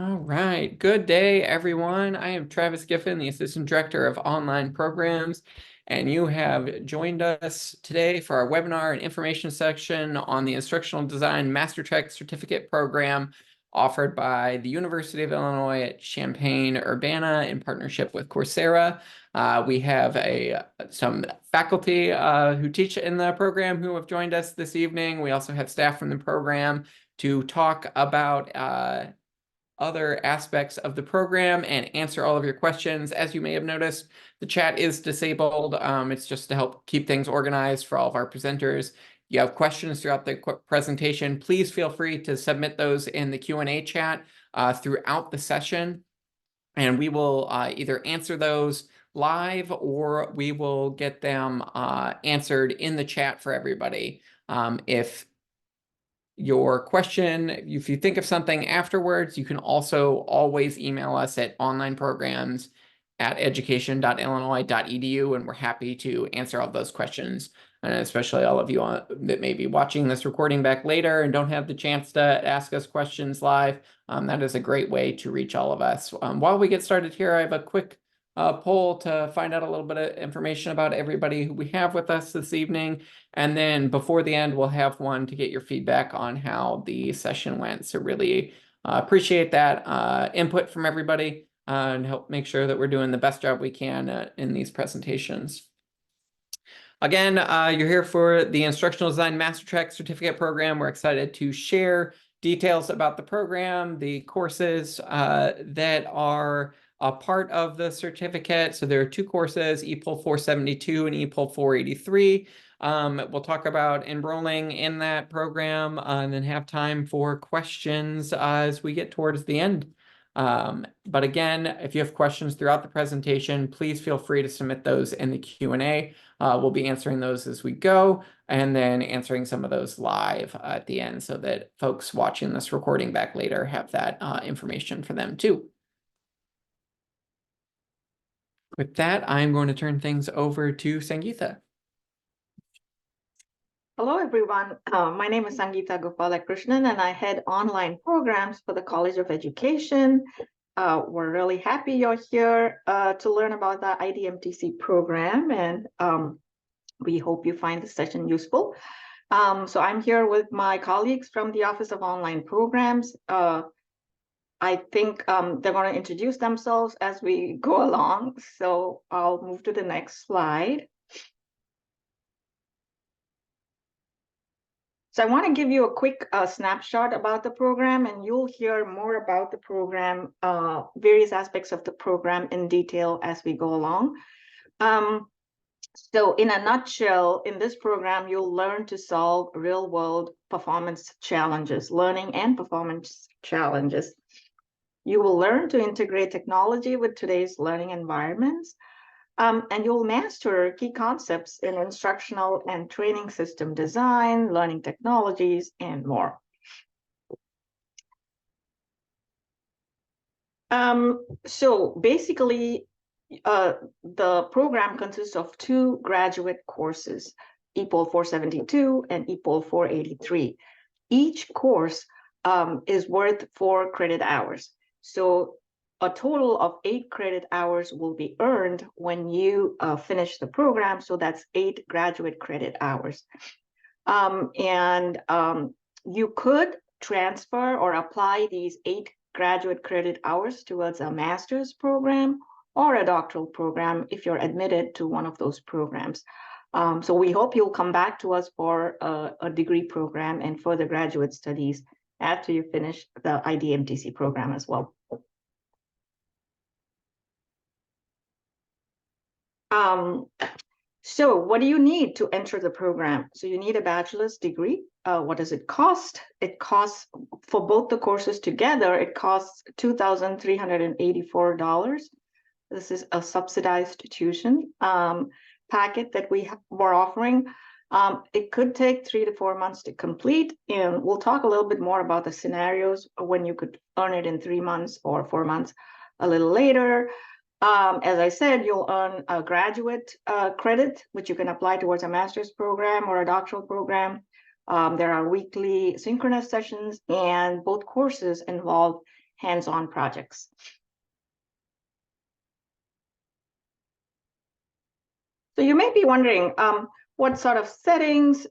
All right. Good day, everyone. I am Travis Giffen, the Assistant Director of Online Programs, and you have joined us today for our webinar and information section on the Instructional Design MasterTrack Certificate Program offered by the University of Illinois at Champaign-Urbana in partnership with Coursera. We have some faculty who teach in the program who have joined us this evening. We also have staff from the program to talk about other aspects of the program and answer all of your questions. As you may have noticed, the chat is disabled. It's just to help keep things organized for all of our presenters. You have questions throughout the presentation, please feel free to submit those in the Q&A chat throughout the session. And we will either answer those live or we will get them answered in the chat for everybody. If your question, if you think of something afterwards, you can also always email us at onlineprograms@education.illinois.edu, and we're happy to answer all those questions. And especially all of you that may be watching this recording back later and don't have the chance to ask us questions live, that is a great way to reach all of us. While we get started here, I have a quick poll to find out a little bit of information about everybody who we have with us this evening. And then before the end, we'll have one to get your feedback on how the session went. So really appreciate that input from everybody and help make sure that we're doing the best job we can in these presentations. Again, you're here for the Instructional Design MasterTrack Certificate Program. We're excited to share details about the program, the courses that are a part of the certificate. So there are two courses, EPOL 472 and EPOL 483. We'll talk about enrolling in that program and then have time for questions as we get towards the end. But again, if you have questions throughout the presentation, please feel free to submit those in the Q&A. We'll be answering those as we go and then answering some of those live at the end so that folks watching this recording back later have that information for them too. With that, I'm going to turn things over to Sangeeta. Hello, everyone. My name is Sangeeta Gopalakrishnan, and I head online programs for the College of Education. We're really happy you're here to learn about the IDMTC program, and we hope you find the session useful. So I'm here with my colleagues from the Office of Online Programs. I think they're going to introduce themselves as we go along. So I'll move to the next slide. So I want to give you a quick snapshot about the program, and you'll hear more about the program, various aspects of the program in detail as we go along. So in a nutshell, in this program, you'll learn to solve real-world performance challenges, learning and performance challenges. You will learn to integrate technology with today's learning environments. And you'll master key concepts in instructional and training system design, learning technologies, and more. So basically, the program consists of two graduate courses, EPOL 472 and EPOL 483. Each course is worth 4 credit hours. So a total of 8 credit hours will be earned when you finish the program. So that's 8 graduate credit hours. You could transfer or apply these 8 graduate credit hours towards a master's program or a doctoral program if you're admitted to one of those programs. So we hope you'll come back to us for a degree program and further graduate studies after you finish the IDMTC program as well. So what do you need to enter the program? So you need a bachelor's degree. What does it cost? It costs, for both the courses together, it costs $2,384. This is a subsidized tuition packet that we're offering. It could take 3 to 4 months to complete, and we'll talk a little bit more about the scenarios when you could earn it in 3 months or 4 months a little later. As I said, you'll earn a graduate credit, which you can apply towards a master's program or a doctoral program. There are weekly synchronous sessions, and both courses involve hands-on projects. So you may be wondering, what sort of settings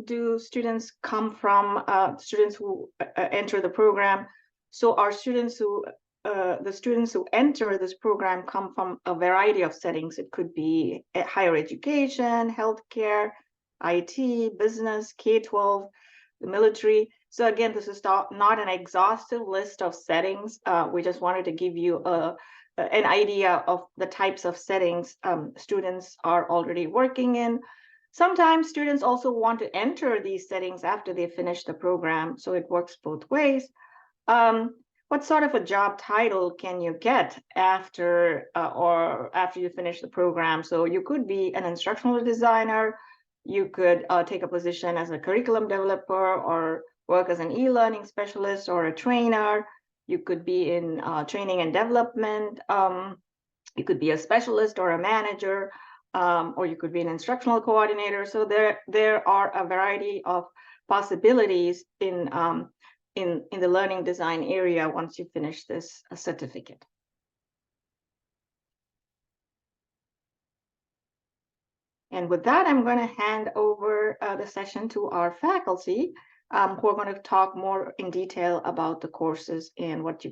do students come from, students who enter the program? So our students who, the students who enter this program come from a variety of settings. It could be higher education, healthcare, IT, business, K-12, the military. So again, this is not an exhaustive list of settings. We just wanted to give you an idea of the types of settings students are already working in. Sometimes students also want to enter these settings after they finish the program, so it works both ways. What sort of a job title can you get after you finish the program? So you could be an instructional designer, you could take a position as a curriculum developer, or work as an e-learning specialist or a trainer. You could be in training and development. You could be a specialist or a manager, or you could be an instructional coordinator. So there are a variety of possibilities in the learning design area once you finish this certificate. And with that, I'm going to hand over the session to our faculty, who are going to talk more in detail about the courses and what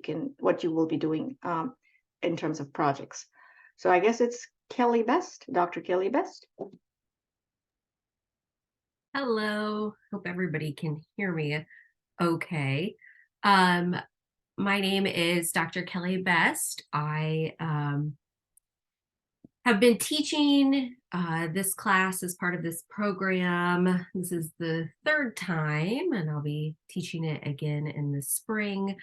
you will be doing in terms of projects. So I guess it's Kelly Best, Dr. Kelly Best. Hello, hope everybody can hear me okay. My name is Dr. Kelly Best. I have been teaching this class as part of this program. This is the third time, and I'll be teaching it again in the spring.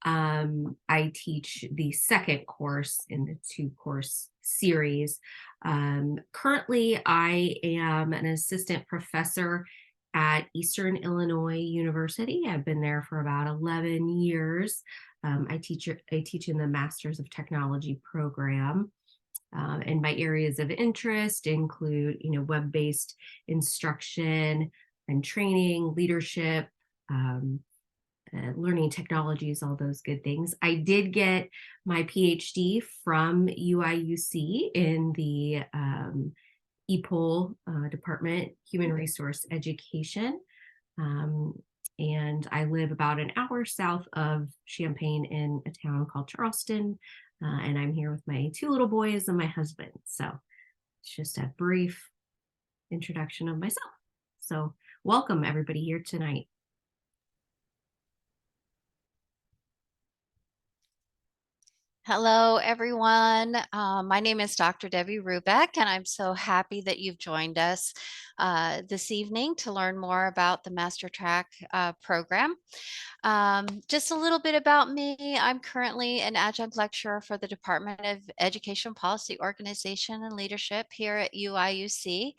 I teach the second course in the 2-course series. Currently, I am an assistant professor at Eastern Illinois University. I've been there for about 11 years. I teach in the Masters of Technology program. And my areas of interest include, web-based instruction and training, leadership, learning technologies, all those good things. I did get my PhD from UIUC in the EPOL department, Human Resource Education. And I live about an hour south of Champaign in a town called Charleston. And I'm here with my 2 little boys and my husband. So it's just a brief introduction of myself. So welcome everybody here tonight. Hello, everyone. My name is Dr. Debbie Rubeck, and I'm so happy that you've joined us this evening to learn more about the MasterTrack program. Just a little bit about me. I'm currently an adjunct lecturer for the Department of Education Policy Organization and Leadership here at UIUC.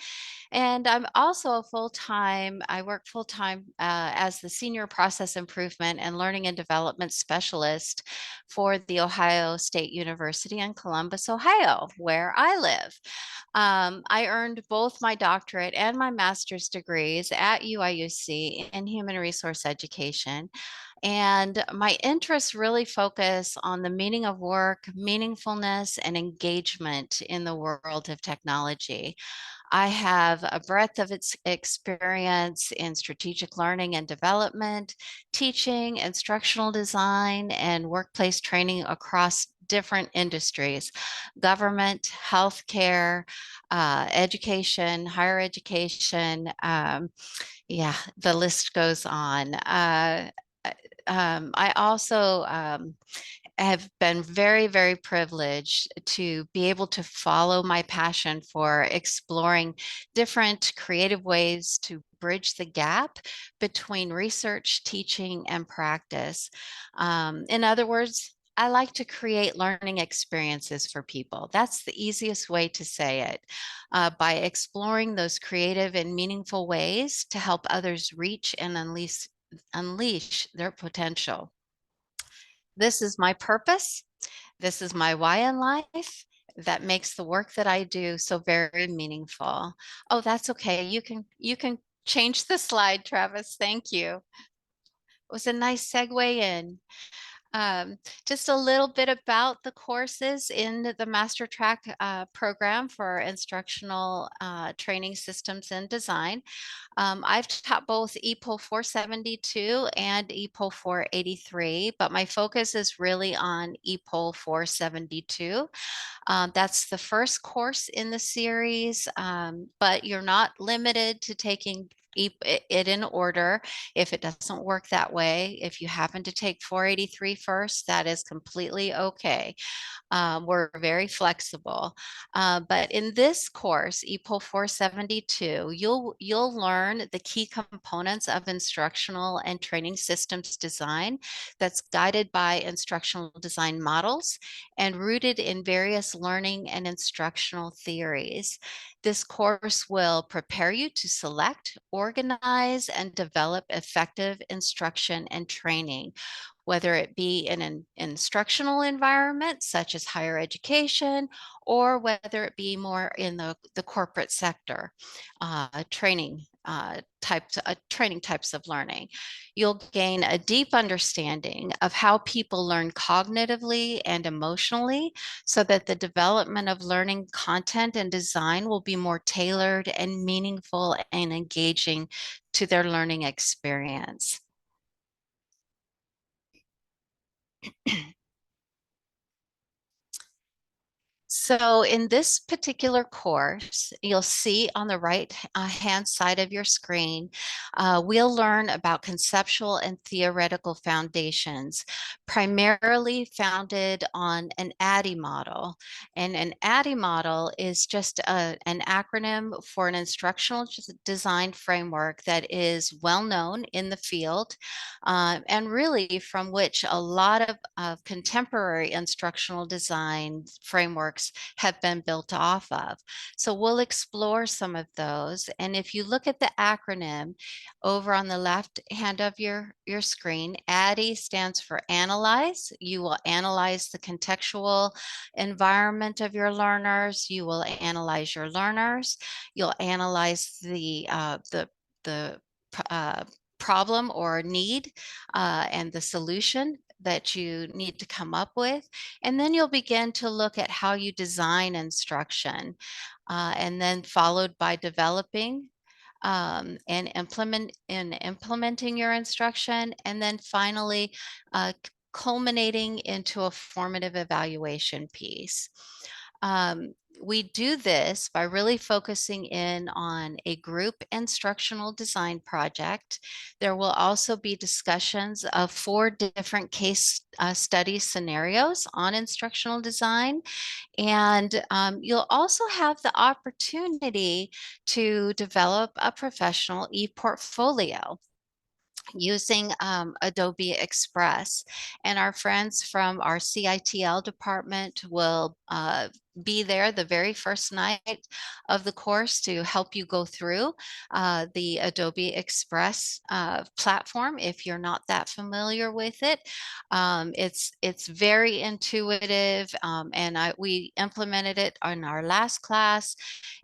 And I'm also I work full-time as the Senior Process Improvement and Learning and Development Specialist for the Ohio State University in Columbus, Ohio, where I live. I earned both my doctorate and my master's degrees at UIUC in human resource education. And my interests really focus on the meaning of work, meaningfulness, and engagement in the world of technology. I have a breadth of its experience in strategic learning and development, teaching, instructional design, and workplace training across different industries: government, healthcare, education, higher education. Yeah, the list goes on. I also have been very, very privileged to be able to follow my passion for exploring different creative ways to bridge the gap between research, teaching, and practice. In other words, I like to create learning experiences for people. That's the easiest way to say it, by exploring those creative and meaningful ways to help others reach and unleash their potential. This is my purpose. This is my why in life that makes the work that I do so very meaningful. Oh, that's okay. You can change the slide, Travis. Thank you. It was a nice segue in. Just a little bit about the courses in the MasterTrack program for instructional training systems and design. I've taught both EPOL 472 and EPOL 483, but my focus is really on EPOL 472. That's the first course in the series, but you're not limited to taking it in order. If it doesn't work that way, if you happen to take 483 first, that is completely okay. We're very flexible. But in this course, EPOL 472, you'll learn the key components of instructional and training systems design that's guided by instructional design models and rooted in various learning and instructional theories. This course will prepare you to select, organize, and develop effective instruction and training, whether it be in an instructional environment such as higher education, or whether it be more in the corporate sector, training types of learning. You'll gain a deep understanding of how people learn cognitively and emotionally so that the development of learning content and design will be more tailored and meaningful and engaging to their learning experience. So in this particular course, you'll see on the right hand side of your screen, we'll learn about conceptual and theoretical foundations, primarily founded on an ADDIE model. And an ADDIE model is just an acronym for an instructional design framework that is well known in the field, and really from which a lot of contemporary instructional design frameworks have been built off of. So we'll explore some of those. And if you look at the acronym over on the left hand of your screen, ADDIE stands for analyze. You will analyze the contextual environment of your learners. You will analyze your learners. You'll analyze the problem or need and the solution that you need to come up with. And then you'll begin to look at how you design instruction, and then followed by developing and implementing your instruction, and then finally culminating into a formative evaluation piece. We do this by really focusing in on a group instructional design project. There will also be discussions of 4 different case study scenarios on instructional design. And you'll also have the opportunity to develop a professional e-portfolio using Adobe Express. And our friends from our CITL department will be there the very first night of the course to help you go through the Adobe Express platform if you're not that familiar with it. It's very intuitive, and we implemented it in our last class,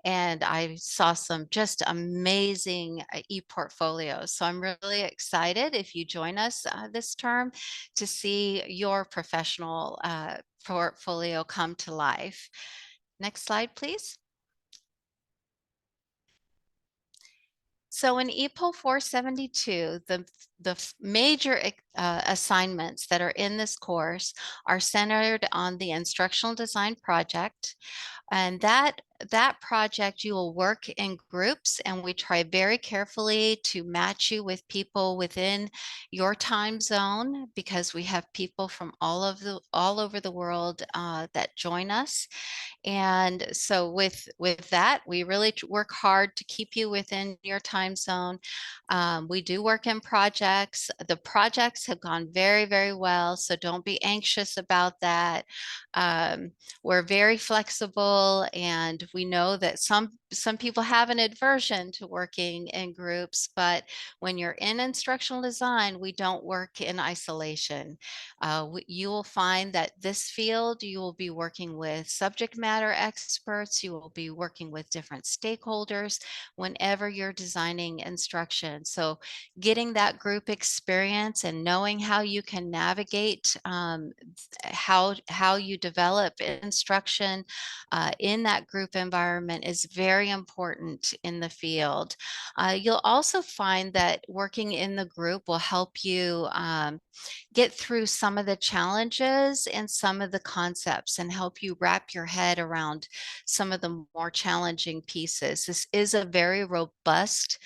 and I saw some just amazing e-portfolios. So I'm really excited if you join us this term to see your professional portfolio come to life. Next slide, please. So in EPOL 472, the major assignments that are in this course are centered on the instructional design project. And that project, you will work in groups, and we try very carefully to match you with people within your time zone, because we have people from all over the world that join us. And so with that, we really work hard to keep you within your time zone. We do work in projects. The projects have gone very, very well, so don't be anxious about that. We're very flexible, and we know that some some people have an aversion to working in groups, but when you're in instructional design, we don't work in isolation. You will find that this field, you will be working with subject matter experts, you will be working with different stakeholders whenever you're designing instruction. So getting that group experience and knowing how you can navigate how you develop instruction in that group environment is very important in the field. You'll also find that working in the group will help you get through some of the challenges and some of the concepts and help you wrap your head around some of the more challenging pieces. This is a very robust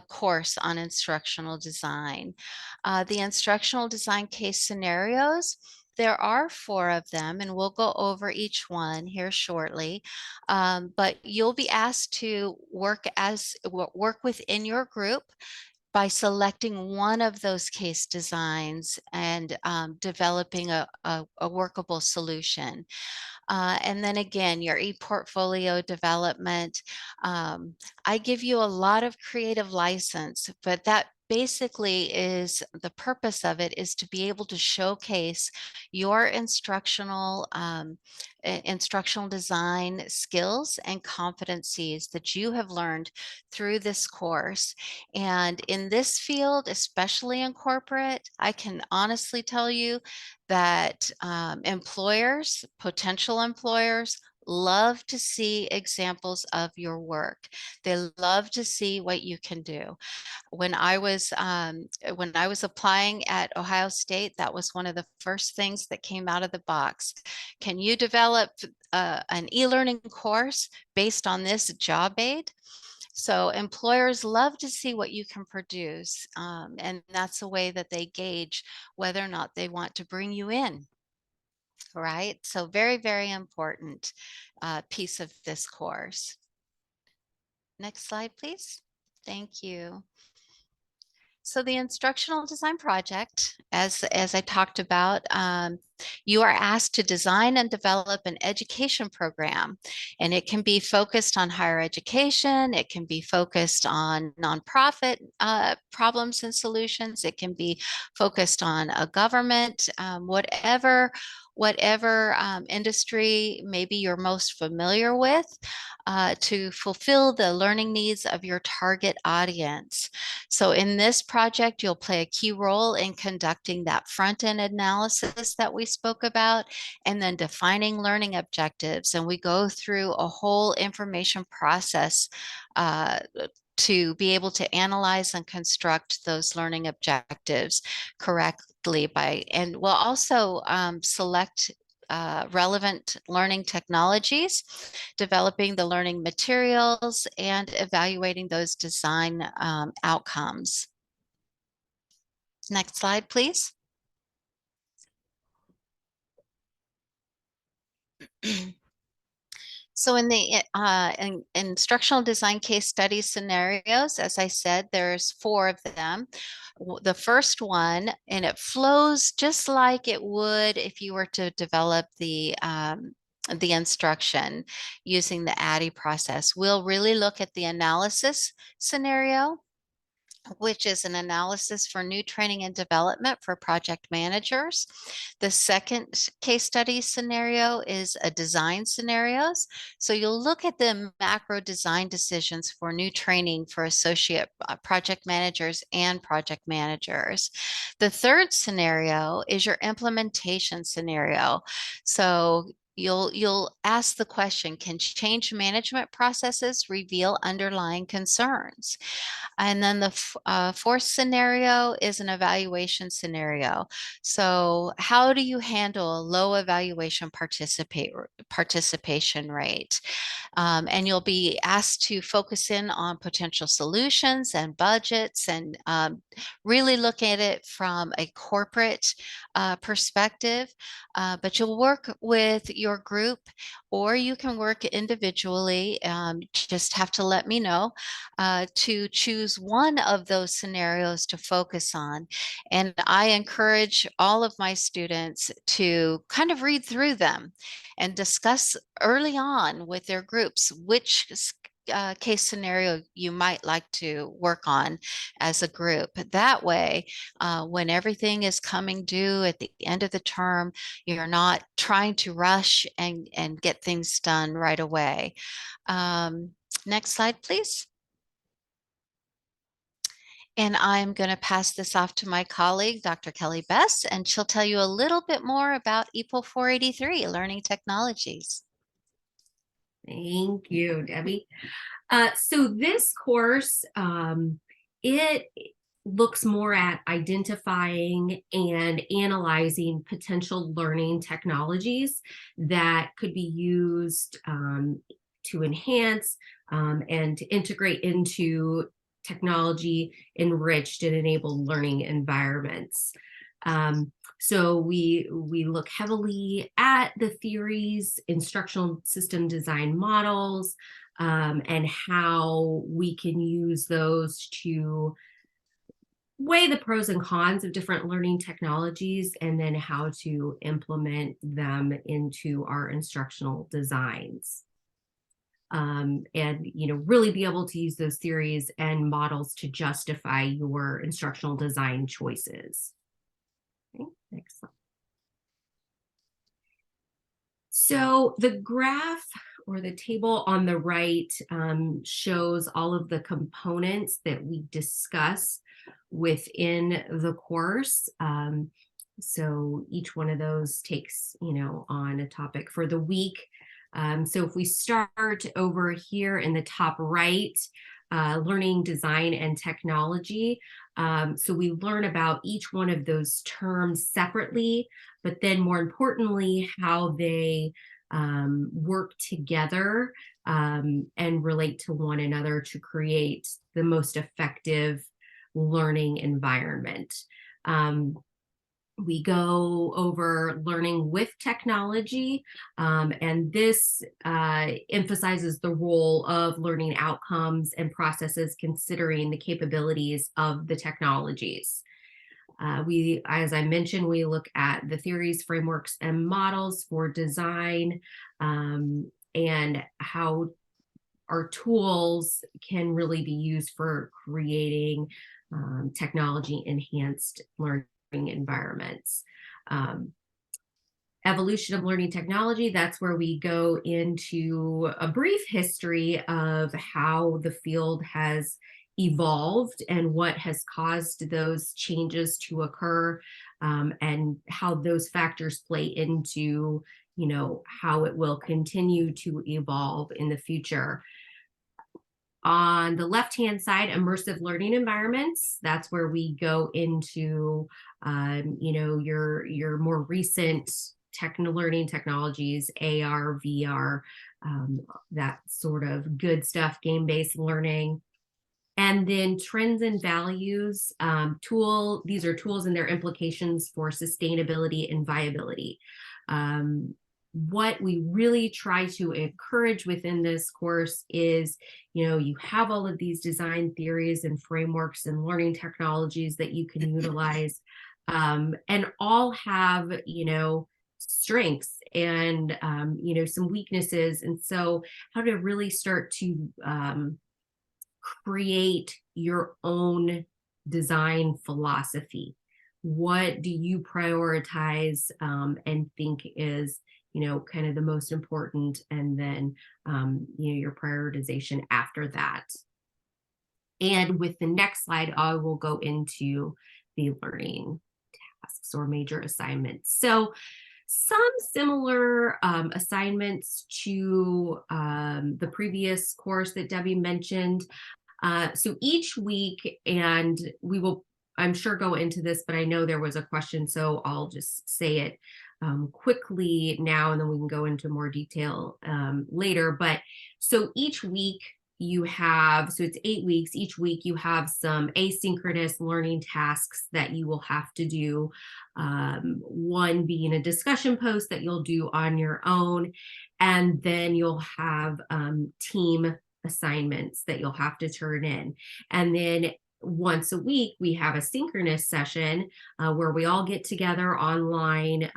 course on instructional design. The instructional design case scenarios, there are 4 of them, and we'll go over each one here shortly. But you'll be asked to work within your group by selecting one of those case designs and developing a workable solution. And then again, your e-portfolio development. I give you a lot of creative license, but that basically is the purpose of it, is to be able to showcase your instructional design skills and competencies that you have learned through this course. And in this field, especially in corporate, I can honestly tell you that potential employers, love to see examples of your work. They love to see what you can do. When I was applying at Ohio State, that was one of the first things that came out of the box. Can you develop an e-learning course based on this job aid? So employers love to see what you can produce, and that's a way that they gauge whether or not they want to bring you in. Right? So very, very important piece of this course. Next slide, please. Thank you. So the instructional design project, as I talked about, you are asked to design and develop an education program, and it can be focused on higher education. It can be focused on nonprofit problems and solutions. It can be focused on a government, whatever industry maybe you're most familiar with, to fulfill the learning needs of your target audience. So in this project, you'll play a key role in conducting that front-end analysis that we spoke about, and then defining learning objectives. And we go through a whole information process to be able to analyze and construct those learning objectives correctly and we'll also select relevant learning technologies, developing the learning materials, and evaluating those design outcomes. Next slide, please. So in the instructional design case study scenarios, as I said, there's 4 of them. The first one, and it flows just like it would if you were to develop the instruction using the ADDIE process. We'll really look at the analysis scenario, which is an analysis for new training and development for project managers. The second case study scenario is a design scenarios. So you'll look at the macro design decisions for new training for associate project managers and project managers. The third scenario is your implementation scenario. So you'll ask the question, can change management processes reveal underlying concerns? And then the 4th scenario is an evaluation scenario. So how do you handle a low evaluation participation rate? And you'll be asked to focus in on potential solutions and budgets, and really look at it from a corporate perspective. But you'll work with your group, or you can work individually. Just have to let me know to choose one of those scenarios to focus on. And I encourage all of my students to kind of read through them and discuss early on with their groups which case scenario you might like to work on as a group. That way, when everything is coming due at the end of the term, you're not trying to rush and get things done right away. Next slide, please. And I'm going to pass this off to my colleague, Dr. Kelly Bess, and she'll tell you a little bit more about EPOL 483, Learning Technologies. Thank you, Debbie. So this course, it looks more at identifying and analyzing potential learning technologies that could be used to enhance and to integrate into technology enriched and enabled learning environments. So we look heavily at the theories, instructional system design models, and how we can use those to weigh the pros and cons of different learning technologies, and then how to implement them into our instructional designs. And really be able to use those theories and models to justify your instructional design choices. Okay, next slide. So the graph or the table on the right shows all of the components that we discuss within the course. So each one of those takes, on a topic for the week. So if we start over here in the top right, learning, design, and technology. So we learn about each one of those terms separately, but then more importantly, how they work together and relate to one another to create the most effective learning environment. We go over learning with technology, and this emphasizes the role of learning outcomes and processes considering the capabilities of the technologies. As I mentioned, we look at the theories, frameworks, and models for design, and how our tools can really be used for creating technology-enhanced learning environments. Evolution of learning technology, that's where we go into a brief history of how the field has evolved and what has caused those changes to occur, and how those factors play into, how it will continue to evolve in the future. On the left-hand side, immersive learning environments, that's where we go into, your more recent learning technologies, AR, VR, that sort of good stuff, game-based learning. And then trends and values, these are tools and their implications for sustainability and viability. What we really try to encourage within this course is, you have all of these design theories and frameworks and learning technologies that you can utilize, and all have, strengths and, some weaknesses. And so how to really start to create your own design philosophy. What do you prioritize and think is, kind of the most important, and then, your prioritization after that. And with the next slide, I will go into the learning tasks or major assignments. So some similar assignments to the previous course that Debbie mentioned. So each week, and we will, I'm sure, go into this, but I know there was a question, so I'll just say it quickly now, and then we can go into more detail later. But so each week you have, so it's 8 weeks, each week you have some asynchronous learning tasks that you will have to do. One being a discussion post that you'll do on your own, and then you'll have team assignments that you'll have to turn in. And then once a week, we have a synchronous session where we all get together online,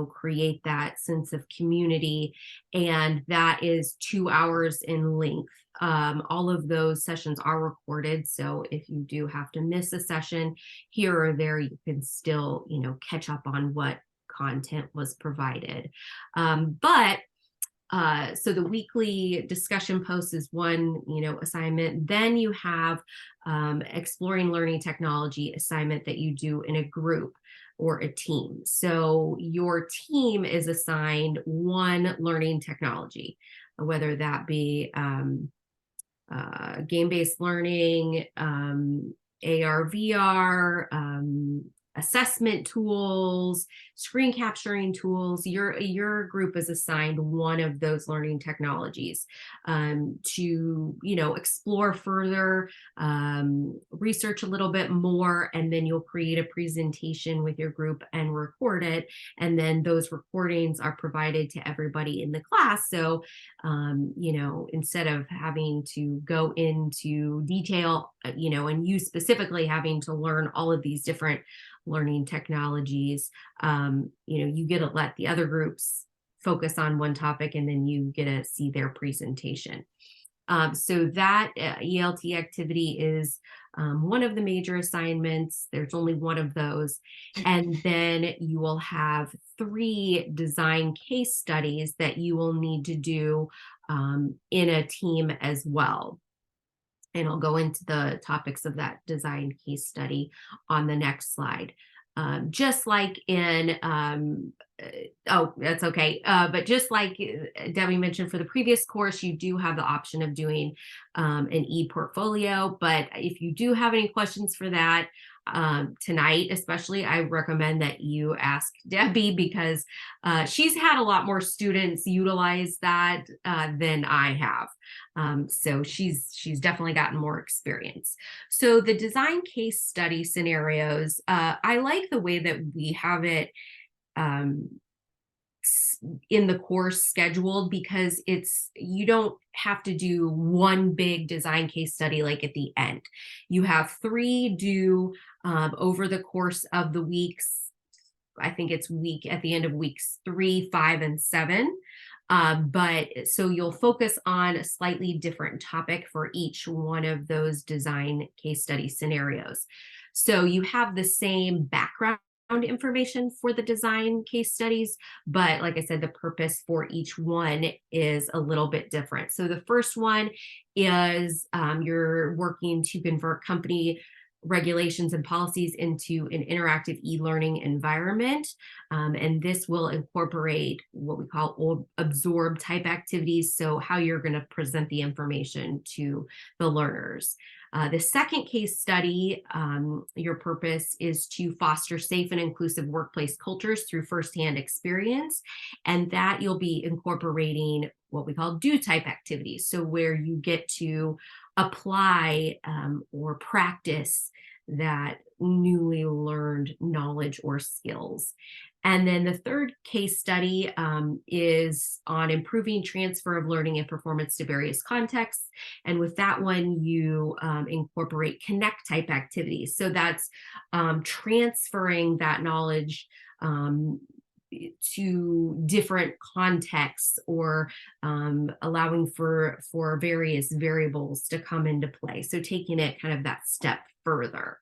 create that sense of community. And that is 2 hours in length. All of those sessions are recorded. So if you do have to miss a session here or there, you can still, catch up on what content was provided. So the weekly discussion post is one, assignment. Then you have exploring learning technology assignment that you do in a group or a team. So your team is assigned one learning technology, whether that be game-based learning, AR, VR, assessment tools, screen capturing tools. Your group is assigned one of those learning technologies to explore further, research a little bit more, and then you'll create a presentation with your group and record it. And then those recordings are provided to everybody in the class. So instead of having to go into detail, and you specifically having to learn all of these different learning technologies, you get to let the other groups focus on one topic, and then you get to see their presentation. So that ELT activity is one of the major assignments. There's only one of those. And then you will have 3 design case studies that you will need to do in a team as well. And I'll go into the topics of that design case study on the next slide. Just like in, oh, that's okay. But just like Debbie mentioned for the previous course, you do have the option of doing an e-portfolio. But if you do have any questions for that, tonight especially, I recommend that you ask Debbie, because she's had a lot more students utilize that than I have. So she's definitely gotten more experience. So the design case study scenarios, I like the way that we have it in the course scheduled, because you don't have to do one big design case study like at the end. You have 3 due over the course of the weeks. I think it's at the end of weeks 3, 5, and 7. But so you'll focus on a slightly different topic for each one of those design case study scenarios. So you have the same background information for the design case studies, but like I said, the purpose for each one is a little bit different. So the first one is you're working to convert company regulations and policies into an interactive e-learning environment. And this will incorporate what we call absorb type activities. So how you're going to present the information to the learners. The second case study, your purpose is to foster safe and inclusive workplace cultures through firsthand experience. And that you'll be incorporating what we call do type activities. So where you get to apply or practice that newly learned knowledge or skills. And then the third case study is on improving transfer of learning and performance to various contexts. And with that one, you incorporate connect type activities. So that's transferring that knowledge to different contexts, or allowing for various variables to come into play. So taking it kind of that step further.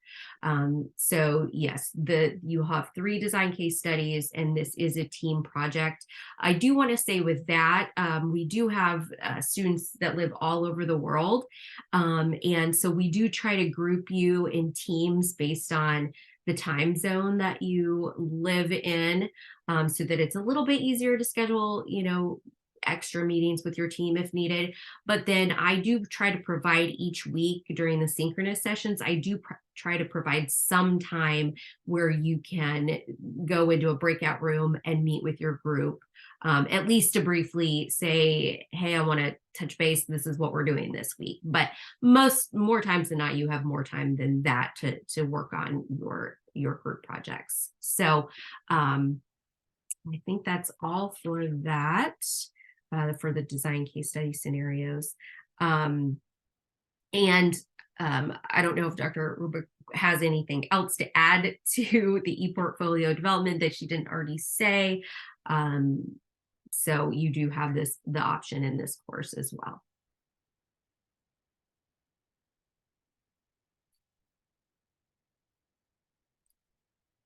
So yes, you have 3 design case studies, and this is a team project. I do want to say with that, we do have students that live all over the world. And so we do try to group you in teams based on the time zone that you live in, so that it's a little bit easier to schedule, extra meetings with your team if needed. But then I do try to provide each week during the synchronous sessions, I do try to provide some time where you can go into a breakout room and meet with your group, at least to briefly say, hey, I want to touch base. This is what we're doing this week. But more times than not, you have more time than that to work on your group projects. So I think that's all for that. For the design case study scenarios. I don't know if Dr. Rubik has anything else to add to the e-portfolio development that she didn't already say. So you do have the option in this course as well.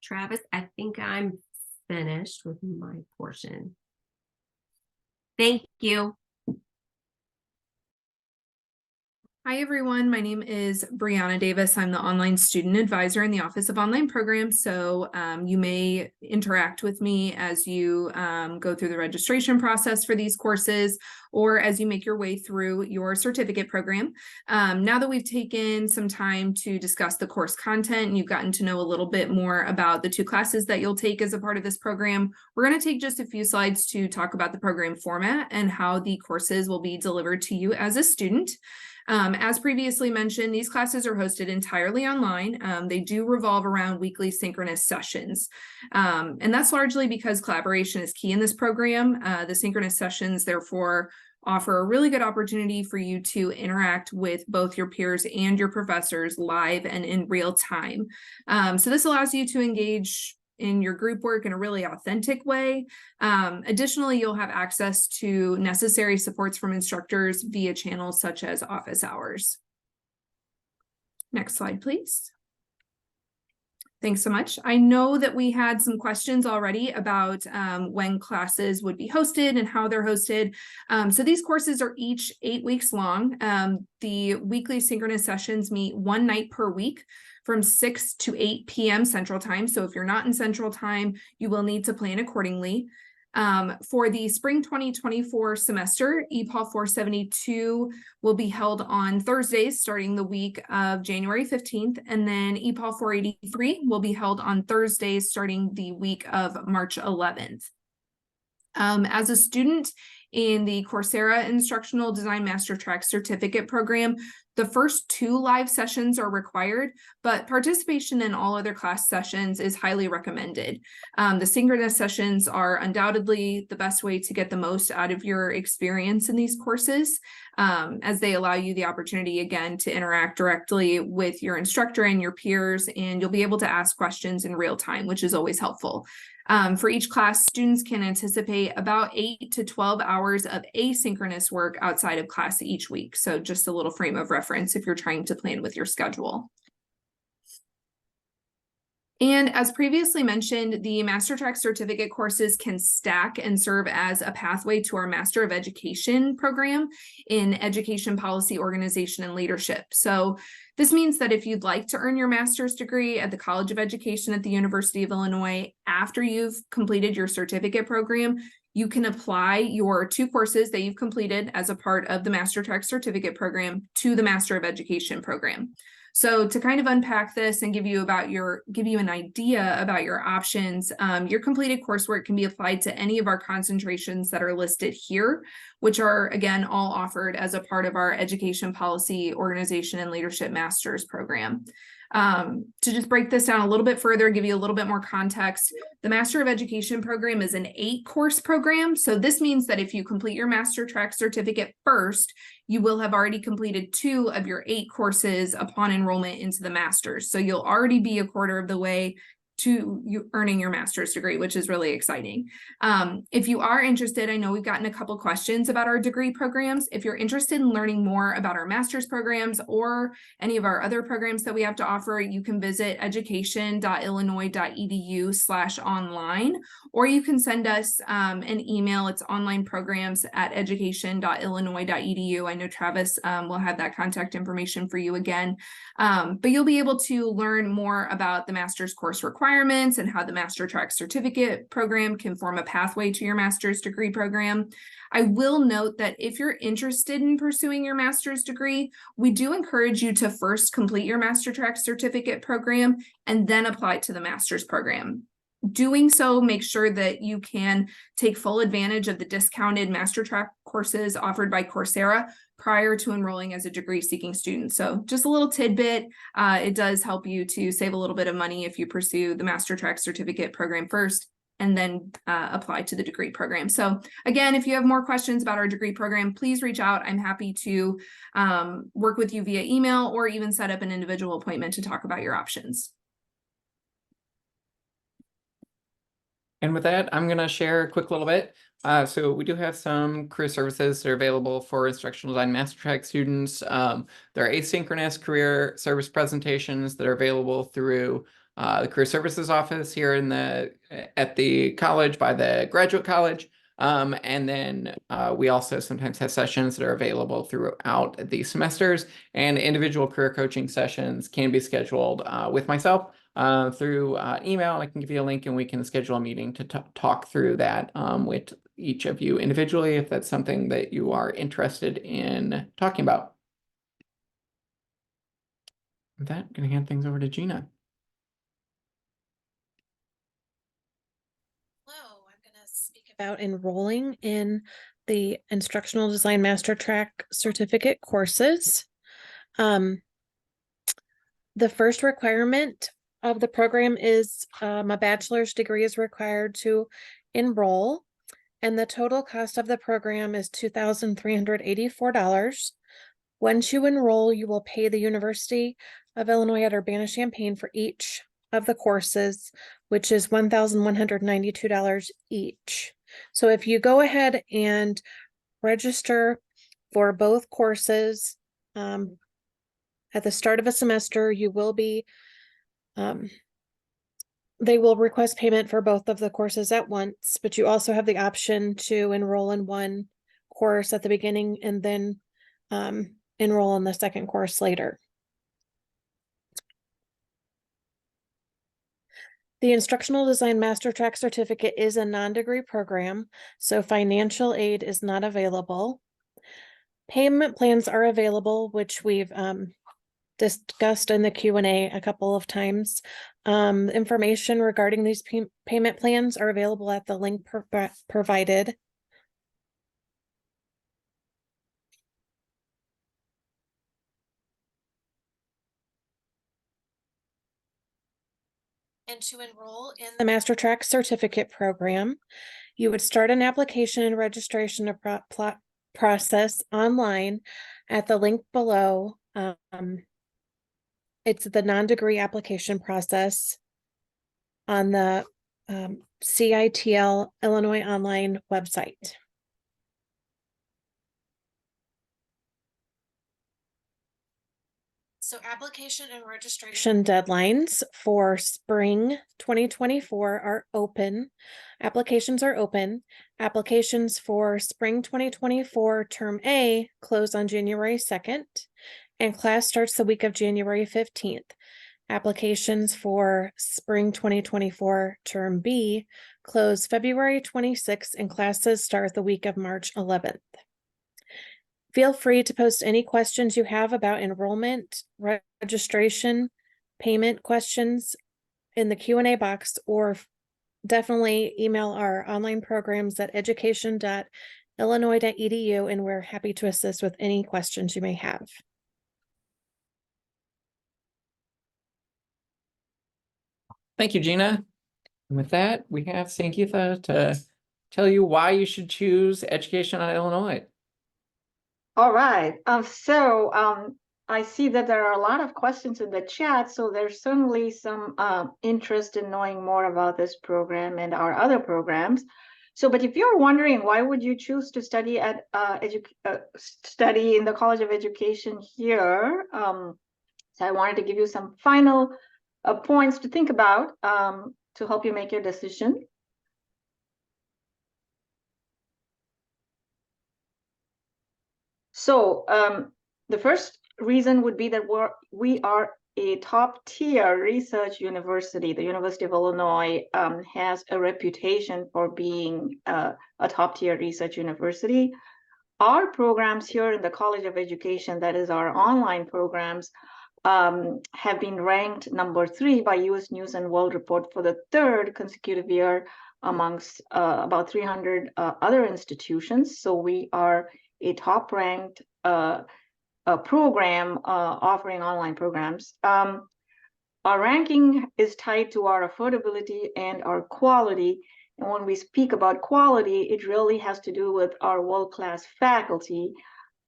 Travis, I think I'm finished with my portion. Thank you. Hi, everyone. My name is Brianna Davis. I'm the online student advisor in the Office of Online Programs. So you may interact with me as you go through the registration process for these courses, or as you make your way through your certificate program. Now that we've taken some time to discuss the course content and you've gotten to know a little bit more about the 2 classes that you'll take as a part of this program, we're going to take just a few slides to talk about the program format and how the courses will be delivered to you as a student. As previously mentioned, these classes are hosted entirely online. They do revolve around weekly synchronous sessions. And that's largely because collaboration is key in this program. The synchronous sessions, therefore, offer a really good opportunity for you to interact with both your peers and your professors live and in real time. So this allows you to engage in your group work in a really authentic way. Additionally, you'll have access to necessary supports from instructors via channels such as office hours. Next slide, please. Thanks so much. I know that we had some questions already about when classes would be hosted and how they're hosted. So these courses are each 8 weeks long. The weekly synchronous sessions meet 1 night per week from 6 to 8 p.m. Central Time. So if you're not in Central Time, you will need to plan accordingly. For the spring 2024 semester, EPOL 472 will be held on Thursdays starting the week of January 15th, and then EPOL 483 will be held on Thursdays starting the week of March 11th. As a student in the Coursera Instructional Design MasterTrack Certificate Program, the first 2 live sessions are required, but participation in all other class sessions is highly recommended. The synchronous sessions are undoubtedly the best way to get the most out of your experience in these courses, as they allow you the opportunity, again, to interact directly with your instructor and your peers, and you'll be able to ask questions in real time, which is always helpful. For each class, students can anticipate about 8 to 12 hours of asynchronous work outside of class each week. So just a little frame of reference if you're trying to plan with your schedule. And as previously mentioned, the MasterTrack certificate courses can stack and serve as a pathway to our Master of Education program in Education Policy, Organization, and Leadership. So this means that if you'd like to earn your master's degree at the College of Education at the University of Illinois after you've completed your certificate program, you can apply your 2 courses that you've completed as a part of the MasterTrack certificate program to the Master of Education program. So to kind of unpack this and give you an idea about your options, your completed coursework can be applied to any of our concentrations that are listed here, which are, again, all offered as a part of our Education Policy, Organization, and Leadership Master's program. To just break this down a little bit further, give you a little bit more context, the Master of Education program is an 8-course program. So this means that if you complete your MasterTrack certificate first, you will have already completed 2 of your 8 courses upon enrollment into the master's. So you'll already be a quarter of the way to you earning your master's degree, which is really exciting. If you are interested, I know we've gotten a couple questions about our degree programs. If you're interested in learning more about our master's programs or any of our other programs that we have to offer, you can visit education.illinois.edu/online, or you can send us an email. It's onlineprograms@education.illinois.edu. I know Travis will have that contact information for you again. But you'll be able to learn more about the master's course requirements and how the MasterTrack certificate program can form a pathway to your master's degree program. I will note that if you're interested in pursuing your master's degree, we do encourage you to first complete your MasterTrack certificate program and then apply to the master's program. Doing so, make sure that you can take full advantage of the discounted MasterTrack courses offered by Coursera prior to enrolling as a degree-seeking student. So just a little tidbit, it does help you to save a little bit of money if you pursue the MasterTrack certificate program first and then apply to the degree program. So again, if you have more questions about our degree program, please reach out. I'm happy to work with you via email or even set up an individual appointment to talk about your options. And with that, I'm going to share a quick little bit. So we do have some career services that are available for instructional design MasterTrack students. There are asynchronous career service presentations that are available through the Career Services Office here at the college by the Graduate College. And then we also sometimes have sessions that are available throughout the semesters, and individual career coaching sessions can be scheduled with myself through email. I can give you a link and we can schedule a meeting to talk through that with each of you individually if that's something that you are interested in talking about. With that, I'm going to hand things over to Gina. Hello, I'm going to speak about enrolling in the Instructional Design MasterTrack certificate courses. The first requirement of the program is a bachelor's degree is required to enroll, and the total cost of the program is $2,384. Once you enroll, you will pay the University of Illinois at Urbana-Champaign for each of the courses, which is $1,192 each. So if you go ahead and register for both courses at the start of a semester, you will be they will request payment for both of the courses at once, but you also have the option to enroll in one course at the beginning and then enroll in the second course later. The Instructional Design MasterTrack certificate is a non-degree program, so financial aid is not available. Payment plans are available, which we've discussed in the Q&A a couple of times. Information regarding these payment plans are available at the link provided. And to enroll in the MasterTrack certificate program, you would start an application and registration process online at the link below. It's the non-degree application process on the CITL Illinois online website. So application and registration deadlines for spring 2024 are open. Applications are open. Applications for spring 2024 term A close on January 2nd, and class starts the week of January 15th. Applications for spring 2024 term B close February 26th, and classes start the week of March 11th. Feel free to post any questions you have about enrollment, registration, payment questions in the Q&A box, or definitely email our online programs at education.illinois.edu, and we're happy to assist with any questions you may have. Thank you, Gina. And with that, we have Sangeetha to tell you why you should choose education on Illinois. All right. I see that there are a lot of questions in the chat, so there's certainly some interest in knowing more about this program and our other programs. But if you're wondering why would you choose to study at study in the College of Education here, so I wanted to give you some final points to think about to help you make your decision. So the first reason would be that we are a top-tier research university. The University of Illinois has a reputation for being a top-tier research university. Our programs here in the College of Education, that is our online programs, have been ranked #3 by U.S. News and World Report for the 3rd consecutive year amongst about 300 other institutions. So we are a top-ranked program offering online programs. Our ranking is tied to our affordability and our quality, And when we speak about quality, it really has to do with our world-class faculty.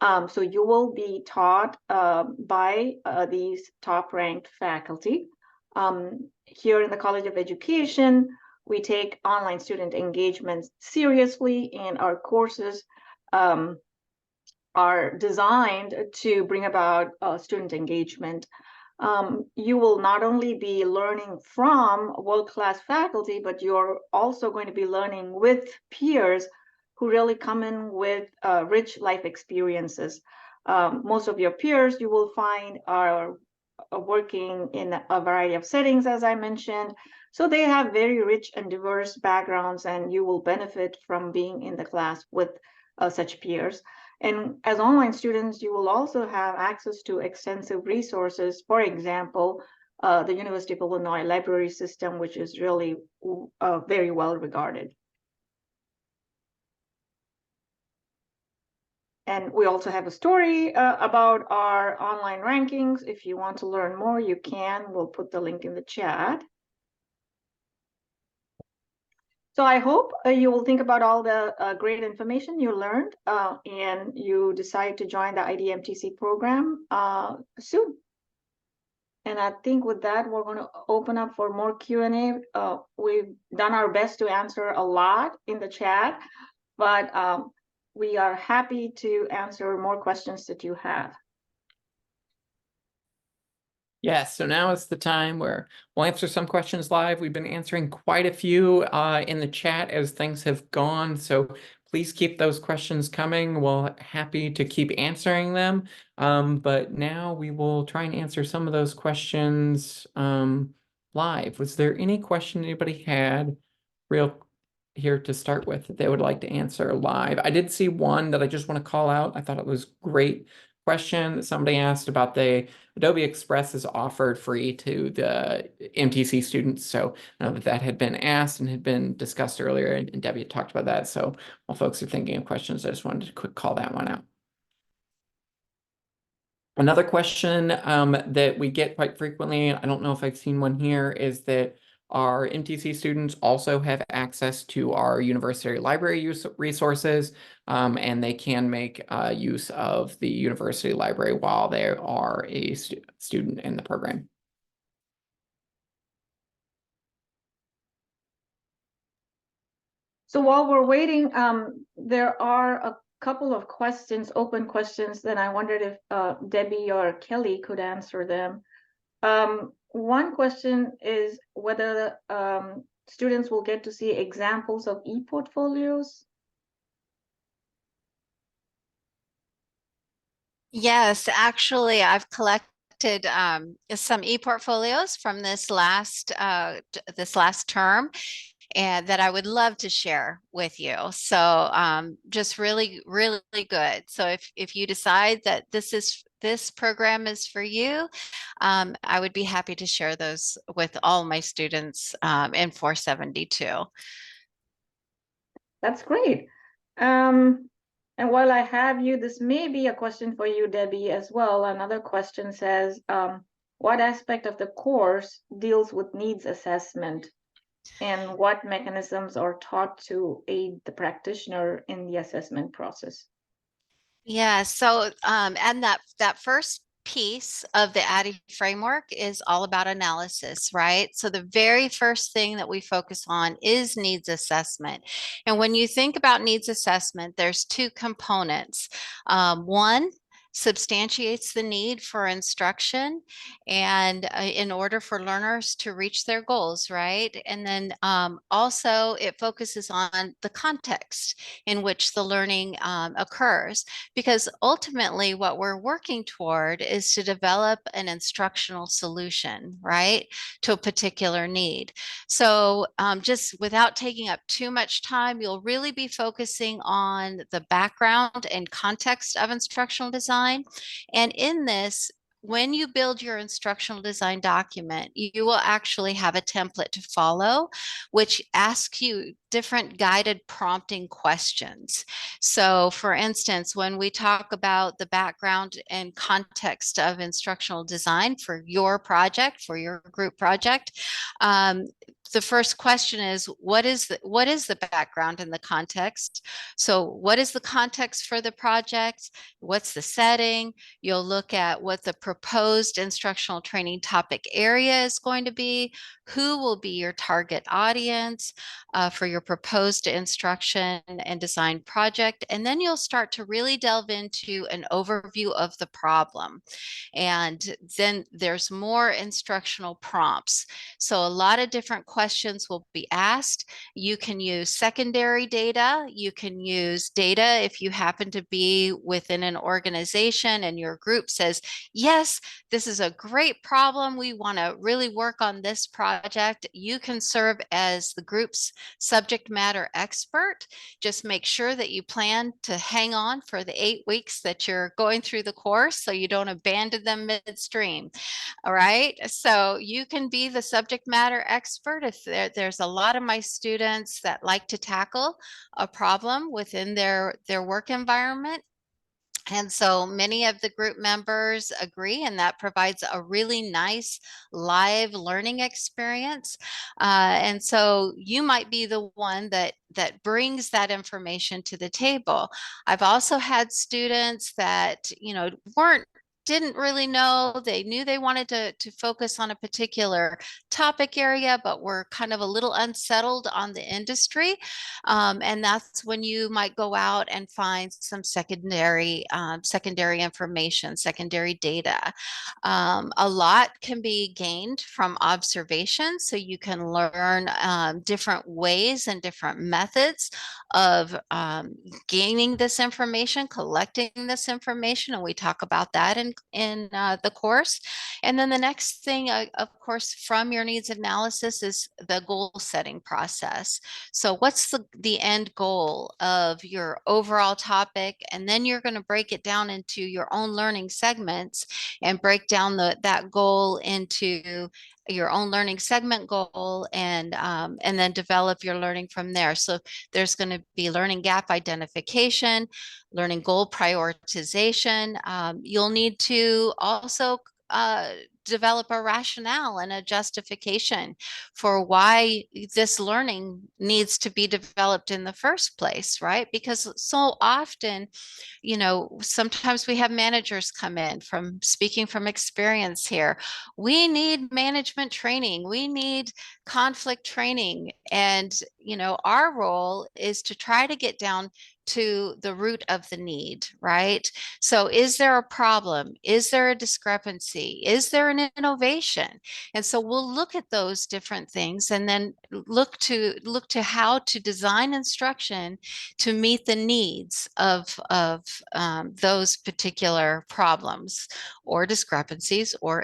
So you will be taught by these top-ranked faculty. Here in the College of Education, we take online student engagement seriously, and our courses are designed to bring about student engagement. You will not only be learning from world-class faculty, but you're also going to be learning with peers who really come in with rich life experiences. Most of your peers you will find are working in a variety of settings, as I mentioned. So they have very rich and diverse backgrounds, and you will benefit from being in the class with such peers. And as online students, you will also have access to extensive resources. For example, the University of Illinois library system, which is really very well regarded. And we also have a story about our online rankings. If you want to learn more, you can. We'll put the link in the chat. So I hope you will think about all the great information you learned and you decide to join the IDMTC program soon. And I think with that, we're going to open up for more Q&A. We've done our best to answer a lot in the chat, but we are happy to answer more questions that you have. Yes, so now is the time where we'll answer some questions live. We've been answering quite a few in the chat as things have gone, so please keep those questions coming. We're happy to keep answering them, but now we will try and answer some of those questions live. Was there any question anybody had here to start with that they would like to answer live? I did see one that I just want to call out. I thought it was great question that somebody asked about the Adobe Express is offered free to the MTC students. So I know that had been asked and had been discussed earlier, and Debbie had talked about that. So while folks are thinking of questions, I just wanted to quick call that one out. Another question that we get quite frequently, I don't know if I've seen one here, is that our MTC students also have access to our university library resources, and they can make use of the university library while they are a student in the program. So while we're waiting, there are a couple of questions, open questions, that I wondered if Debbie or Kelly could answer them. One question is whether students will get to see examples of e-portfolios. Yes, actually, I've collected some e-portfolios from this last term, and that I would love to share with you. So just really, really good. So if you decide that this program is for you, I would be happy to share those with all my students in 472. That's great. And while I have you, this may be a question for you, Debbie, as well. Another question says, what aspect of the course deals with needs assessment, and what mechanisms are taught to aid the practitioner in the assessment process? Yeah, so and that first piece of the ADDIE framework is all about analysis, right? So the very first thing that we focus on is needs assessment. And when you think about needs assessment, there's two components. One substantiates the need for instruction and in order for learners to reach their goals, right? And then also it focuses on the context in which the learning occurs, because ultimately what we're working toward is to develop an instructional solution, right, to a particular need. So just without taking up too much time, you'll really be focusing on the background and context of instructional design. And in this, when you build your instructional design document, you will actually have a template to follow, which asks you different guided prompting questions. So for instance, when we talk about the background and context of instructional design for your project, for your group project, the first question is, what is the background and the context? So what is the context for the project? What's the setting? You'll look at what the proposed instructional training topic area is going to be, who will be your target audience for your proposed instruction and design project. And then you'll start to really delve into an overview of the problem. And then there's more instructional prompts. So a lot of different questions will be asked. You can use secondary data. You can use data if you happen to be within an organization and your group says, yes, this is a great problem. We want to really work on this project. You can serve as the group's subject matter expert. Just make sure that you plan to hang on for the 8 weeks that you're going through the course so you don't abandon them midstream. All right. So you can be the subject matter expert. If there's a lot of my students that like to tackle a problem within their work environment. And so many of the group members agree, and that provides a really nice live learning experience. And so you might be the one that brings that information to the table. I've also had students that, didn't really know. They knew they wanted to focus on a particular topic area, but were kind of a little unsettled on the industry. And that's when you might go out and find some secondary information, secondary data. A lot can be gained from observation, so you can learn different ways and different methods of gaining this information, collecting this information, and we talk about that in the course. And then the next thing, of course, from your needs analysis is the goal setting process. So what's the end goal of your overall topic? And then you're going to break it down into your own learning segments and break down that goal into your own learning segment goal, and then develop your learning from there. So there's going to be learning gap identification, learning goal prioritization. You'll need to also develop a rationale and a justification for why this learning needs to be developed in the first place, right? Because so often, sometimes we have managers come in, from speaking from experience here. We need management training. We need conflict training. And, our role is to try to get down to the root of the need, right? So is there a problem? Is there a discrepancy? Is there an innovation? And so we'll look at those different things and then look to how to design instruction to meet the needs of those particular problems or discrepancies or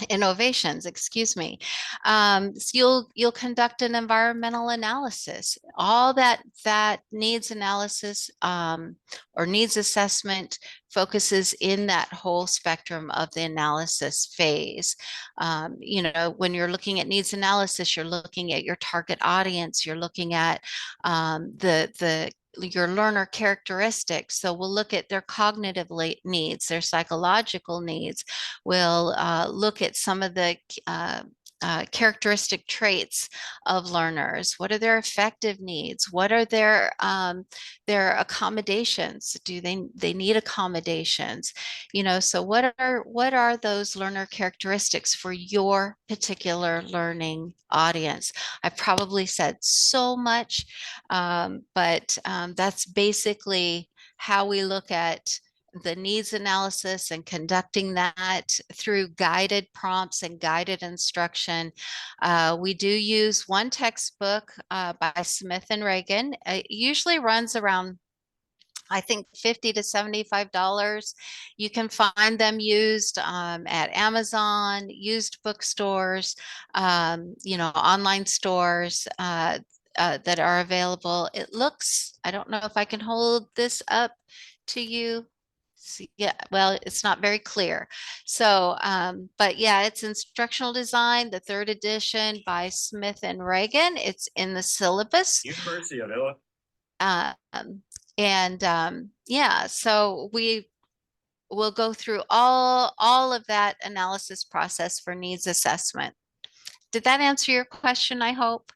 innovations, excuse me. So you'll conduct an environmental analysis. All that needs analysis or needs assessment focuses in that whole spectrum of the analysis phase. When you're looking at needs analysis, you're looking at your target audience, you're looking at your learner characteristics. So we'll look at their cognitive needs, their psychological needs. We'll look at some of the characteristic traits of learners. What are their affective needs? What are their accommodations? Do they need accommodations? So what are those learner characteristics for your particular learning audience? I've probably said so much, but that's basically how we look at the needs analysis and conducting that through guided prompts and guided instruction. We do use one textbook by Smith and Reagan. It usually runs around, I think, $50 to $75. You can find them used at Amazon, used bookstores, online stores that are available. It looks, I don't know if I can hold this up to you. Yeah, well, it's not very clear. So, but yeah, it's Instructional Design, the 3rd edition by Smith and Reagan. It's in the syllabus. University of Illinois. Yeah, so we will go through all of that analysis process for needs assessment. Did that answer your question, I hope?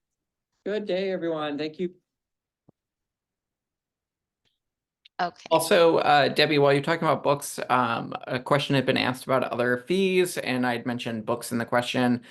Good day, everyone. Thank you. Okay. Also, Debbie, while you're talking about books, a question had been asked about other fees, and I'd mentioned books in the question.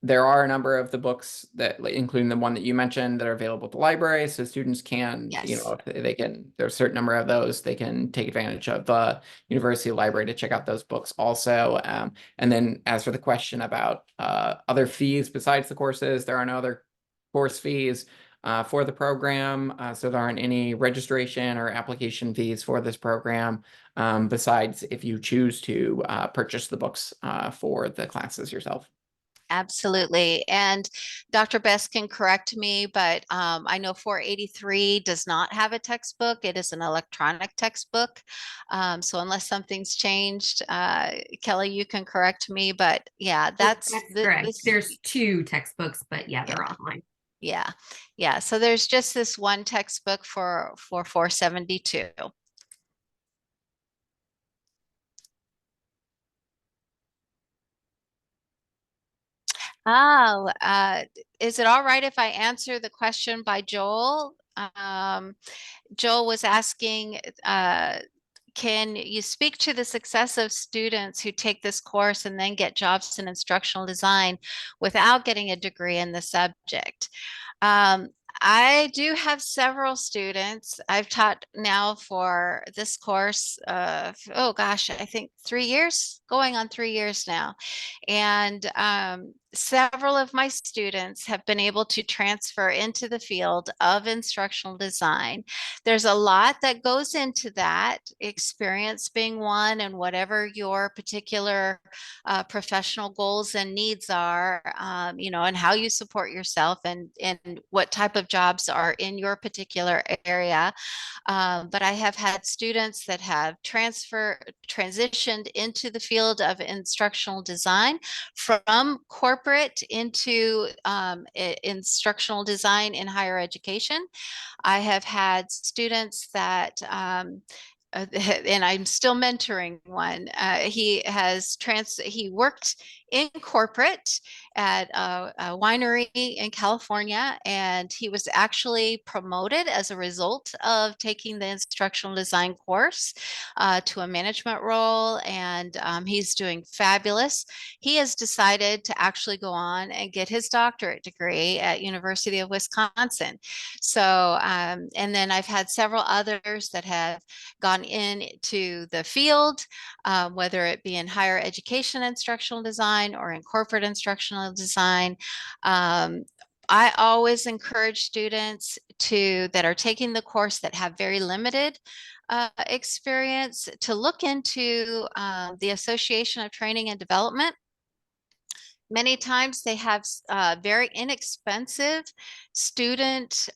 There are a number of the books that, including the one that you mentioned, that are available at the library, so students can, you Yes. know, if they can, there's a certain number of those, they can take advantage of the university library to check out those books also. And then as for the question about other fees besides the courses, there are no other course fees for the program. So there aren't any registration or application fees for this program, besides if you choose to purchase the books for the classes yourself. Absolutely. And Dr. Best can correct me, but I know 483 does not have a textbook. It is an electronic textbook. So unless something's changed, Kelly, you can correct me, but yeah, That's correct. this, There's 2 textbooks, but yeah, they're yeah. online. Yeah. Yeah. So there's just this one textbook for 472. Oh, is it all right if I answer the question by Joel? Joel was asking, can you speak to the success of students who take this course and then get jobs in instructional design without getting a degree in the subject? Um, I do have several students. I've taught now for this course, oh gosh, I think 3 years, going on 3 years now. And several of my students have been able to transfer into the field of instructional design. There's a lot that goes into that, experience being one, and whatever your particular professional goals and needs are, you know, and how you support yourself, and what type of jobs are in your particular area. But I have had students that have transitioned into the field of instructional design from corporate into instructional design in higher education. I have had students that and I'm still mentoring one. He worked in corporate at a winery in California, and he was actually promoted as a result of taking the instructional design course to a management role, and he's doing fabulous. He has decided to actually go on and get his doctorate degree at University of Wisconsin. So, and then I've had several others that have gone into the field, whether it be in higher education instructional design or in corporate instructional design. I always encourage students that are taking the course that have very limited experience to look into the Association of Training and Development. Many times they have very inexpensive student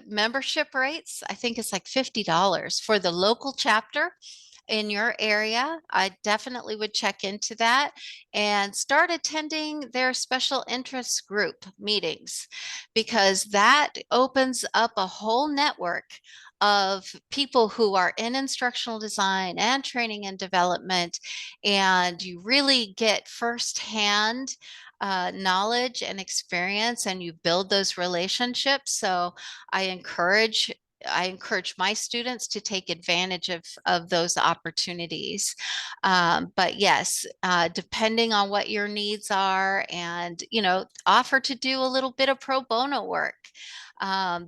membership rates. I think it's like $50 for the local chapter in your area. I definitely would check into that and start attending their special interest group meetings, because that opens up a whole network of people who are in instructional design and training and development, and you really get firsthand knowledge and experience, and you build those relationships. So I encourage my students to take advantage of those opportunities. But yes, depending on what your needs are, and, you know, offer to do a little bit of pro bono work.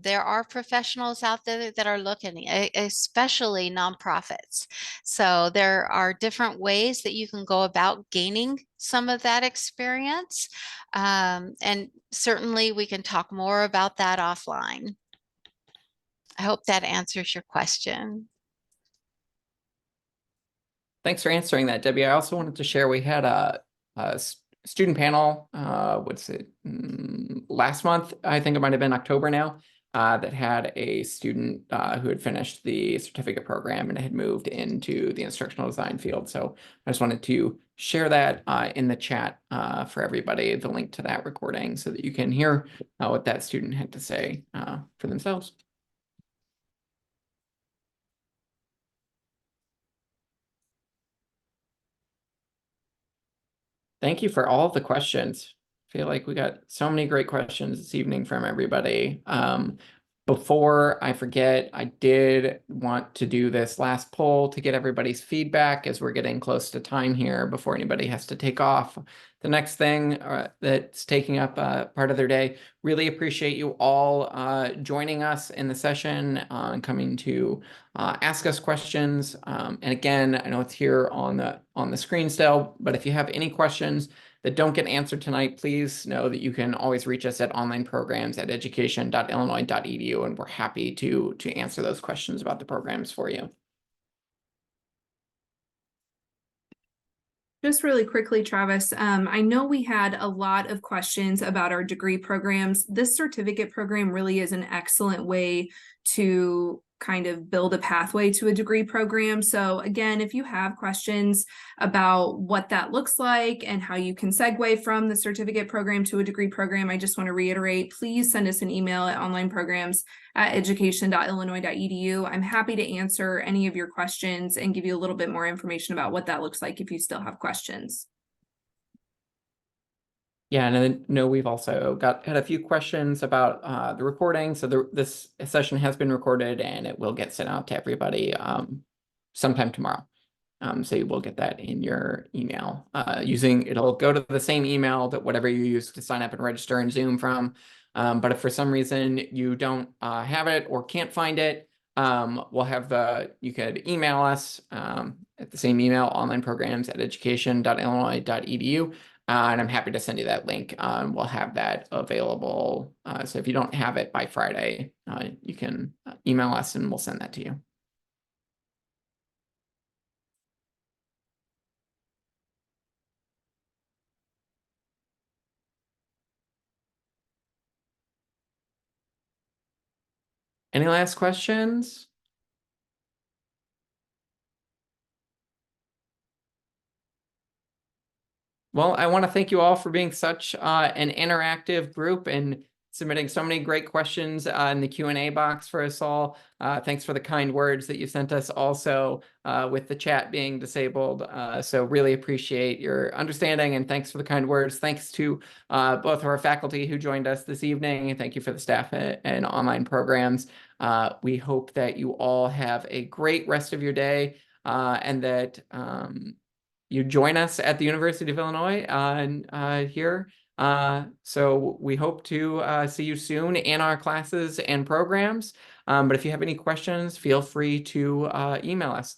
There are professionals out there that are looking, especially nonprofits. So there are different ways that you can go about gaining some of that experience. And certainly we can talk more about that offline. I hope that answers your question. Thanks for answering that, Debbie. I also wanted to share, we had a student panel, last month, I think it might have been October now, that had a student who had finished the certificate program and had moved into the instructional design field. So I just wanted to share that in the chat for everybody, the link to that recording, so that you can hear what that student had to say for themselves. Thank you for all the questions. I feel like we got so many great questions this evening from everybody. Before I forget, I did want to do this last poll to get everybody's feedback as we're getting close to time here before anybody has to take off. The next thing that's taking up part of their day. Really appreciate you all joining us in the session and coming to ask us questions. And again, I know it's here on the screen still, but if you have any questions that don't get answered tonight, please know that you can always reach us at onlineprograms@education.illinois.edu, and we're happy to answer those questions about the programs for you. Just really quickly, Travis, I know we had a lot of questions about our degree programs. This certificate program really is an excellent way to kind of build a pathway to a degree program. So again, if you have questions about what that looks like and how you can segue from the certificate program to a degree program, I just want to reiterate, please send us an email at onlineprograms@education.illinois.edu. I'm happy to answer any of your questions and give you a little bit more information about what that looks like if you still have questions. Yeah, and I know we've also had a few questions about the recording. So this session has been recorded and it will get sent out to everybody sometime tomorrow. So you will get that in your email it'll go to the same email that whatever you use to sign up and register in Zoom from. But if for some reason you don't have it or can't find it, we'll have you could email us at the same email, onlineprograms@education.illinois.edu. And I'm happy to send you that link. We'll have that available. So if you don't have it by Friday, you can email us and we'll send that to you. Any last questions? Well, I want to thank you all for being such an interactive group and submitting so many great questions in the Q&A box for us all. Thanks for the kind words that you sent us also with the chat being disabled. So really appreciate your understanding and thanks for the kind words. Thanks to both of our faculty who joined us this evening, and thank you for the staff and online programs. We hope that you all have a great rest of your day and that you join us at the University of Illinois here. So we hope to see you soon in our classes and programs. But if you have any questions, feel free to email us.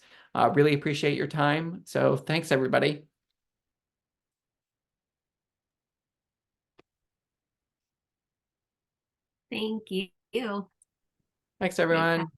Really appreciate your time. So thanks, everybody. Thank you. Thanks, everyone.